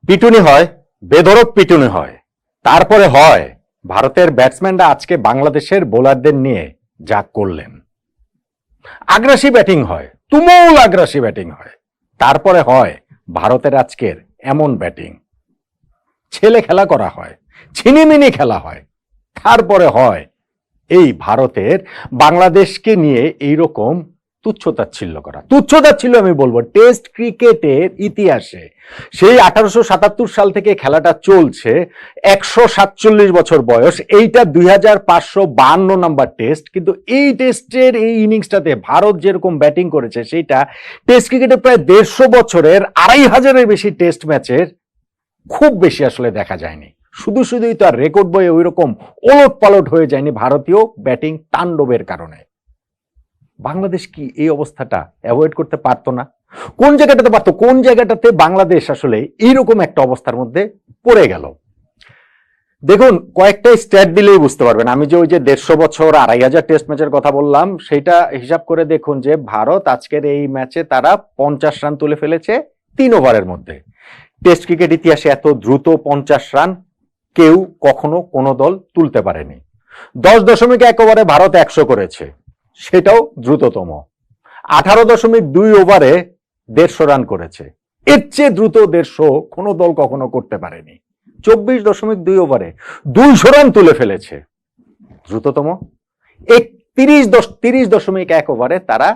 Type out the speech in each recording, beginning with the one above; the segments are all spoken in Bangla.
পিটুনি হয়, বেধড়ক পিটুনি হয়, তারপরে হয় ভারতের ব্যাটসম্যানরা আজকে বাংলাদেশের বোলারদের নিয়ে যা করলেন। আগ্রাসী ব্যাটিং হয়, তুমুল আগ্রাসী ব্যাটিং হয়, তারপরে হয় ভারতের আজকের এমন ব্যাটিং, ছেলে খেলা করা হয়, ছিনিমিনি খেলা হয়, তারপরে হয় এই ভারতের বাংলাদেশকে নিয়ে এইরকম তুচ্ছতাচ্ছিল্য করা। তুচ্ছতাচ্ছিল্য আমি বলবো টেস্ট ক্রিকেটের ইতিহাসে সেই 1877 সাল থেকে খেলাটা চলছে, 147 বছর বয়স, এইটা 2552 নাম্বার টেস্ট। কিন্তু এই টেস্টের এই ইনিংসটাতে ভারত যেরকম ব্যাটিং করেছে সেইটা টেস্ট ক্রিকেটে প্রায় 150 বছরের 2500-এর বেশি টেস্ট ম্যাচের খুব বেশি আসলে দেখা যায়নি। শুধুই তো আর রেকর্ড বইয়ে ওই রকম ওলট পালট হয়ে যায়নি ভারতীয় ব্যাটিং তাণ্ডবের কারণে। বাংলাদেশ কি এই অবস্থাটা অ্যাভয়েড করতে পারতো না? কোন জায়গাটাতে পারতো, কোন জায়গাটাতে বাংলাদেশ আসলে এইরকম একটা অবস্থার মধ্যে পড়ে গেল? দেখুন, কয়েকটা স্ট্যাট দিলেই বুঝতে পারবেন। আমি যে ওই যে 150 বছর 2500 টেস্ট ম্যাচের কথা বললাম, সেটা হিসাব করে দেখুন যে ভারত আজকের এই ম্যাচে তারা 50 রান তুলে ফেলেছে 3 ওভারের মধ্যে। টেস্ট ক্রিকেট ইতিহাসে এত দ্রুত 50 রান কেউ কখনো কোনো দল তুলতে পারেনি। 10.1 ওভারে ভারত 100 করেছে, সেটাও দ্রুততম। 18.2 ওভারে 150 রান করেছে, এর চেয়ে দ্রুত 150 কোনো দল কখনো করতে পারেনি। 24.2 ওভারে 200 রান তুলে ফেলেছে, দ্রুততম। 30.1 ওভারে তারা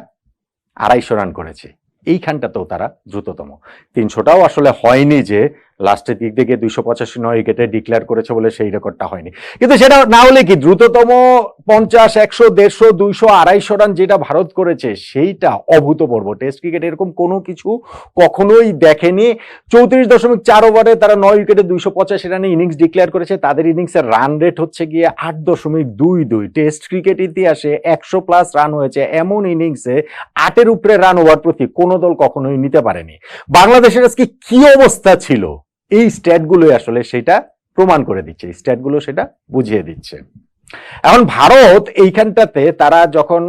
250 রান করেছে, এইখানটাতেও তারা দ্রুততম। 300টাও আসলে হয়নি, যে লাস্টের দিক থেকে 285 উইকেটে ডিক্লেয়ার করেছে বলে সেই রেকর্ডটা হয়নি। কিন্তু সেটা না হলে কি দ্রুততম 50, 100, 150, 200, 250 রান যেটা ভারত করেছে সেইটা অভূতপূর্ব। টেস্ট ক্রিকেট এরকম কোনো কিছু কখনোই দেখেনি। 34.4 ওভারে তারা 9 উইকেটে 285 রানে ইনিংস ডিক্লেয়ার করেছে। তাদের ইনিংসের রান রেট হচ্ছে গিয়ে 8.22। টেস্ট ক্রিকেট ইতিহাসে 100+ রান হয়েছে এমন ইনিংসে 8-এর উপরে রান ওভার প্রতি কোনো দল কখনোই নিতে পারেনি। বাংলাদেশের আজকে কি অবস্থা ছিল, এই স্ট্যাটগুলোই আসলে সেটা প্রমাণ করে দিচ্ছে, স্ট্যাটগুলো সেটা বুঝিয়ে দিচ্ছে। এখন ভারত এইখানটাতে তারা যখন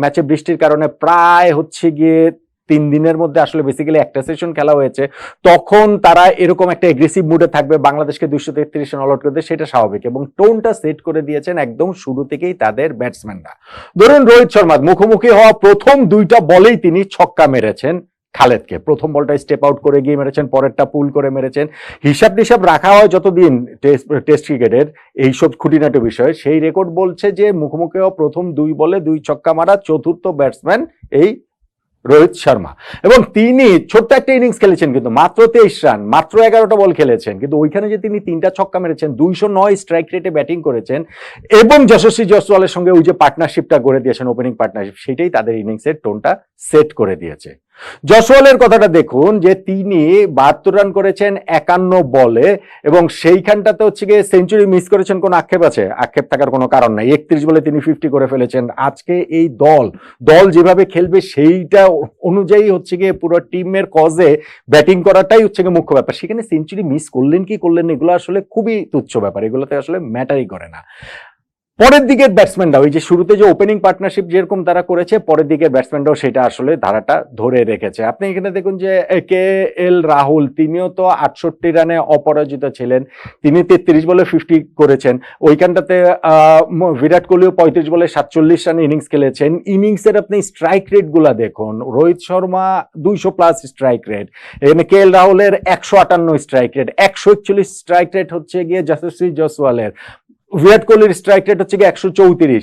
ম্যাচে বৃষ্টির কারণে প্রায় হচ্ছে গিয়ে 3 দিনের মধ্যে আসলে বেসিক্যালি একটা সেশন খেলা হয়েছে, তখন তারা এরকম একটা এগ্রেসিভ মুডে থাকবে, বাংলাদেশকে 233 রান অলআউট করে দেয়, সেটা স্বাভাবিক। এবং টোনটা সেট করে দিয়েছেন একদম শুরু থেকেই তাদের ব্যাটসম্যানরা। ধরুন রোহিত শর্মা মুখোমুখি হওয়া প্রথম 2টা বলেই তিনি ছক্কা মেরেছেন খালেদকে। প্রথম বলটা স্টেপ আউট করে গিয়ে মেরেছেন, পরেরটা পুল করে মেরেছেন। হিসাব টিসাব রাখা হয় যতদিন টেস্ট ক্রিকেটের এইসব খুঁটিনাটি বিষয়, সেই রেকর্ড বলছে যে মুখোমুখি হওয়া প্রথম 2 বলে 2 ছক্কা মারা চতুর্থ ব্যাটসম্যান এই রোহিত শর্মা। এবং তিনি ছোট্ট একটা ইনিংস খেলেছেন, কিন্তু মাত্র 23 রান, মাত্র 11টা বল খেলেছেন, কিন্তু ওইখানে যে তিনি 3টা ছক্কা মেরেছেন, 209 স্ট্রাইক রেটে ব্যাটিং করেছেন, এবং যশস্বী জয়সওয়ালের সঙ্গে ওই যে পার্টনারশিপটা গড়ে দিয়েছেন, ওপেনিং পার্টনারশিপ, সেটাই তাদের ইনিংসের টোনটা সেট করে দিয়েছে। জয়সওয়ালের কথাটা দেখুন যে তিনি 72 রান করেছেন 51 বলে, এবং সেইখানটাতে হচ্ছে গিয়ে সেঞ্চুরি মিস করেছেন। কোন আক্ষেপ আছে? আক্ষেপ থাকার কোনো কারণ নাই। 31 বলে তিনি 50 করে ফেলেছেন। আজকে এই দল যেভাবে খেলবে সেইটা অনুযায়ী হচ্ছে গিয়ে পুরো টিমের কজে ব্যাটিং করাটাই হচ্ছে গিয়ে মুখ্য ব্যাপার। সেখানে সেঞ্চুরি মিস করলেন কি করলেন না, এগুলো আসলে খুবই তুচ্ছ ব্যাপার, এগুলোতে আসলে ম্যাটারই করে না। পরের দিকের ব্যাটসম্যানরা ওই যে শুরুতে যে ওপেনিং পার্টনারশিপ যেরকম তারা করেছে, পরের দিকের ব্যাটসম্যানরাও সেটা আসলে ধারাটা ধরে রেখেছে। আপনি এখানে দেখুন যে KL রাহুল, তিনিও তো 68 রানে অপরাজিত ছিলেন, তিনি 33 বলে 50 করেছেন। ওইখানটাতে বিরাট কোহলিও 35 বলে 47 রানে ইনিংস খেলেছেন। ইনিংসের আপনি স্ট্রাইক রেট গুলা দেখুন, রোহিত শর্মা 200+ স্ট্রাইক রেট, এখানে KL রাহুলের 158 স্ট্রাইক রেট, 141 স্ট্রাইক রেট হচ্ছে গিয়ে যশস্বী জয়সওয়ালের, বিরাট কোহলির স্ট্রাইক রেট হচ্ছে 134।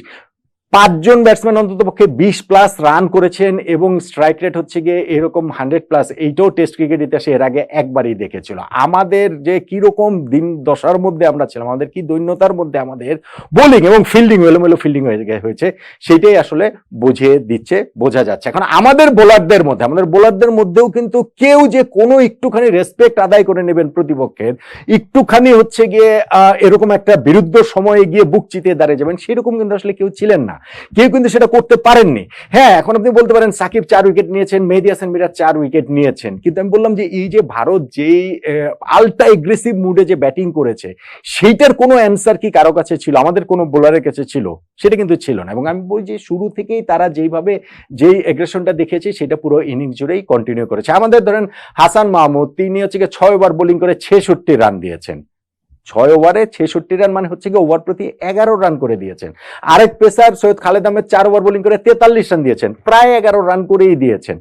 5 জন ব্যাটসম্যান অন্তত পক্ষে 20+ রান করেছেন, এবং স্ট্রাইক রেট হচ্ছে গিয়ে এরকম 100+। এইটাও টেস্ট ক্রিকেট ইতিহাসে এর আগে একবারই দেখেছিল। আমাদের যে কিরকম দিন দশার মধ্যে আমরা ছিলাম, আমাদের কি দৈন্যতার মধ্যে আমাদের বোলিং এবং ফিল্ডিং এলোমেলো ফিল্ডিং হয়েছে, সেটাই আসলে বুঝিয়ে দিচ্ছে, বোঝা যাচ্ছে। এখন আমাদের বোলারদের মধ্যেও কিন্তু কেউ যে কোনো একটুখানি রেসপেক্ট আদায় করে নেবেন প্রতিপক্ষের, একটুখানি হচ্ছে গিয়ে এরকম একটা বিরুদ্ধ সময়ে গিয়ে বুক চিতিয়ে দাঁড়িয়ে যাবেন, সেরকম কিন্তু আসলে কেউ ছিলেন না। কেউ কিন্তু সেটা করতে পারেননি। হ্যাঁ, এখন আপনি বলতে পারেন সাকিব 4 উইকেট নিয়েছেন, মেহেদী হাসান মিরাজ 4 উইকেট নিয়েছেন, কিন্তু আমি বললাম যে এই যে ভারত যেই আলট্রা এগ্রেসিভ মুডে যে ব্যাটিং করেছে সেইটার কোনো অ্যান্সার কি কারো কাছে ছিল, আমাদের কোনো বোলারের কাছে ছিল? সেটা কিন্তু ছিল না। এবং আমি বলি যে শুরু থেকেই তারা যেইভাবে যেই এগ্রেশনটা দেখেছে সেটা পুরো ইনিংস জুড়েই কন্টিনিউ করেছে। আমাদের ধরেন হাসান মাহমুদ, তিনি হচ্ছে 6 ওভার বোলিং করে 66 রান দিয়েছেন। 6 ওভারে 66 রান মানে হচ্ছে ওভার প্রতি 11 রান করে দিয়েছেন। আরেক pacer Syed Khaled Ahmed 4 over bowling করে 43 রান দিয়েছেন, প্রায় 11 রান করেই দিয়েছেন।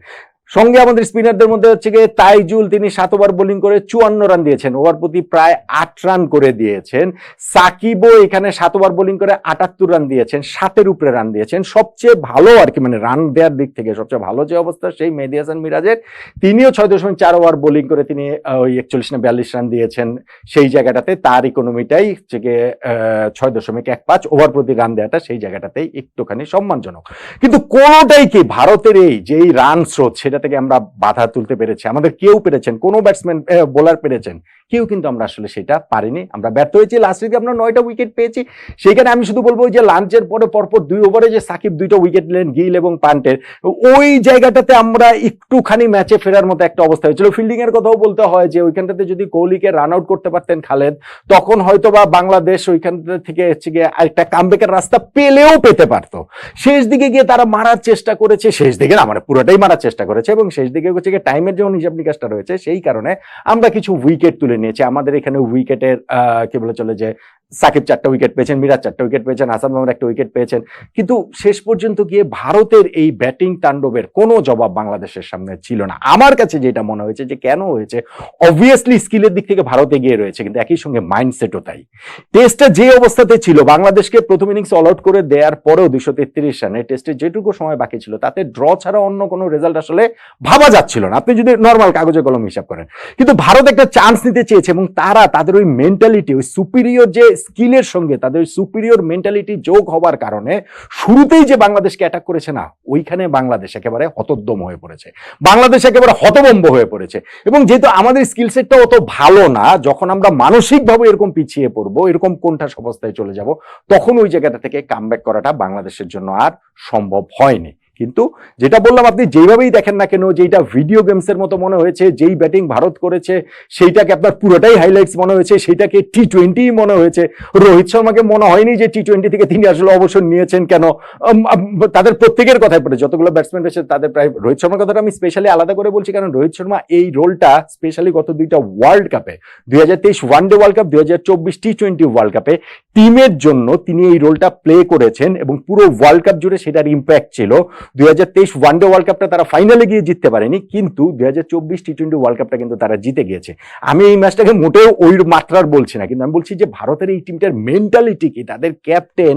সঙ্গে আমাদের স্পিনারদের মধ্যে হচ্ছে গিয়ে তাইজুল, তিনি 7 ওভার বোলিং করে 54 রান দিয়েছেন, ওভার প্রতি প্রায় 8 রান করে দিয়েছেন। সাকিবও এখানে 7 ওভার বোলিং করে 78 রান দিয়েছেন, 7-এর উপরে রান দিয়েছেন। সবচেয়ে ভালো আর কি, মানে রান দেওয়ার দিক থেকে সবচেয়ে ভালো যে অবস্থা সেই মেহেদী হাসান মিরাজের, তিনিও 6.4 ওভার বোলিং করে তিনি ওই 41 না 42 রান দিয়েছেন। সেই জায়গাটাতে তার ইকোনমিটাই হচ্ছে গিয়ে 6.15 ওভার প্রতি রান দেওয়াটা সেই জায়গাটাতেই একটুখানি সম্মানজনক। কিন্তু কোনোটাই কি ভারতের এই যেই রান স্রোত সেটা থেকে আমরা বাধা তুলতে পেরেছি? আমাদের কেউ পেরেছেন? কোনো ব্যাটসম্যান বোলার পেরেছেন? কেউ কিন্তু আমরা আসলে সেটা পারিনি, আমরা ব্যর্থ হয়েছি। লাস্ট উইকে আমরা 9টা উইকেট পেয়েছি। সেইখানে আমি শুধু বলবো যে লাঞ্চের পরে পরপর 2 ওভারে যে সাকিব 2টা উইকেট নিলেন, গিল এবং পান্টের, ওই জায়গাটাতে আমরা একটুখানি ম্যাচে ফেরার মতো একটা অবস্থা হয়েছিল। ফিল্ডিং এর কথাও বলতে হয় যে ওইখানটাতে যদি কোহলিকে রান আউট করতে পারতেন খালেদ, তখন হয়তো বা বাংলাদেশ ওইখান থেকে হচ্ছে গিয়ে একটা কামব্যাকের রাস্তা পেলেও পেতে পারতো। শেষ দিকে গিয়ে তারা মারার চেষ্টা করেছে, শেষ দিকে না মানে পুরোটাই মারার চেষ্টা করেছে, এবং শেষ দিকে হচ্ছে গিয়ে টাইমের যখন হিসাব নিকাশটা রয়েছে সেই কারণে আমরা কিছু উইকেট তুলে নিয়েছি। আমাদের এখানে উইকেটের কি বলে চলে যে সাকিব 4টা উইকেট পেয়েছেন, মিরাজ 4টা উইকেট পেয়েছেন, হাসান মাহমুদ 1টা উইকেট পেয়েছেন, কিন্তু শেষ পর্যন্ত গিয়ে ভারতের এই ব্যাটিং তাণ্ডবের কোনো জবাব বাংলাদেশের সামনে ছিল না। আমার কাছে যেটা মনে হয়েছে যে কেন হয়েছে, অবভিয়াসলি স্কিলের দিক থেকে ভারত এগিয়ে রয়েছে, কিন্তু একই সঙ্গে মাইন্ডসেটও তাই। টেস্টটা যে অবস্থাতে ছিল, বাংলাদেশকে প্রথম ইনিংস অল আউট করে দেওয়ার পরেও 233 রানে টেস্টে যেটুকু সময় বাকি ছিল তাতে ড্র ছাড়া অন্য কোনো রেজাল্ট আসলে ভাবা যাচ্ছিল না, আপনি যদি নর্মাল কাগজে কলম হিসাব করেন। কিন্তু ভারত একটা চান্স নিতে চেয়েছে এবং তারা তাদের ওই মেন্টালিটি, ওই সুপিরিয়র যে স্কিলের সঙ্গে তাদের সুপিরিয়র মেন্টালিটি যোগ হওয়ার কারণে শুরুতেই যে বাংলাদেশকে অ্যাটাক করেছে না, ওইখানে বাংলাদেশ একেবারে হতোদ্যম হয়ে পড়েছে, বাংলাদেশ একেবারে হতভম্ব হয়ে পড়েছে। এবং যেহেতু আমাদের স্কিল সেটটা অত ভালো না, যখন আমরা মানসিকভাবে এরকম পিছিয়ে পড়বো, এরকম কোণঠাসা অবস্থায় চলে যাব, তখন ওই জায়গাটা থেকে কামব্যাক করাটা বাংলাদেশের জন্য আর সম্ভব হয়নি। কিন্তু যেটা বললাম, আপনি যেভাবেই দেখেন না কেন, যেটা ভিডিও গেমসের মতো মনে হয়েছে, যেই ব্যাটিং ভারত করেছে সেইটাকে আপনার পুরোটাই হাইলাইটস মনে হয়েছে, সেইটাকে টি20 মনে হয়েছে। রোহিত শর্মাকে মনে হয়নি যে টি20 থেকে তিনি আসলে অবসর নিয়েছেন কেন। তাদের প্রত্যেকের কথাই পড়ে, যতগুলো ব্যাটসম্যান রয়েছে তাদের প্রায়, রোহিত শর্মার কথাটা আমি স্পেশালি আলাদা করে বলছি কারণ রোহিত শর্মা এই রোলটা স্পেশালি গত 2টা ওয়ার্ল্ড কাপে, 2023 one day world cup, 2024 T20 world কাপে টিমের জন্য তিনি এই রোলটা প্লে করেছেন এবং পুরো ওয়ার্ল্ড কাপ জুড়ে সেটার ইম্প্যাক্ট ছিল। 2023 ওয়ানডে ওয়ার্ল্ড কাপটা তারা ফাইনালে গিয়ে জিততে পারেনি, কিন্তু 2024 টি20 ওয়ার্ল্ড কাপটা কিন্তু তারা জিতে গিয়েছে। আমি এই ম্যাচটাকে মোটেও ওই মাত্রার বলছি না, কিন্তু আমি বলছি যে ভারতের এই টিমটার মেন্টালিটি কি, তাদের ক্যাপ্টেন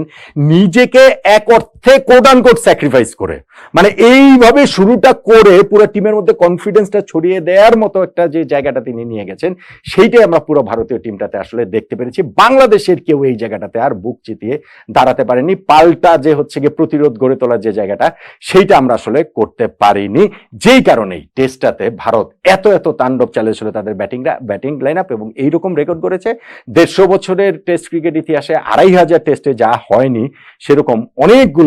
নিজেকে এক অর্থে কোট আনকোট স্যাক্রিফাইস করে, মানে এইভাবে শুরুটা করে পুরো টিমের মধ্যে কনফিডেন্সটা ছড়িয়ে দেওয়ার মতো একটা যে জায়গাটা তিনি নিয়ে গেছেন, সেইটাই আমরা পুরো ভারতীয় টিমটাতে আসলে দেখতে পেরেছি। বাংলাদেশের কেউ এই জায়গাটাতে আর বুক চিতিয়ে দাঁড়াতে পারেনি, পাল্টা যে হচ্ছে গিয়ে প্রতিরোধ গড়ে তোলার যে জায়গাটা সেইটা আমরা আসলে করতে পারিনি। যেই কারণেই টেস্টটাতে ভারত এত তাণ্ডব চালিয়েছিল তাদের ব্যাটিং লাইন আপ, এবং এইরকম রেকর্ড করেছে 150 বছরের টেস্ট ক্রিকেট ইতিহাসে 2500 টেস্টে যা হয়নি সেরকম অনেকগুলো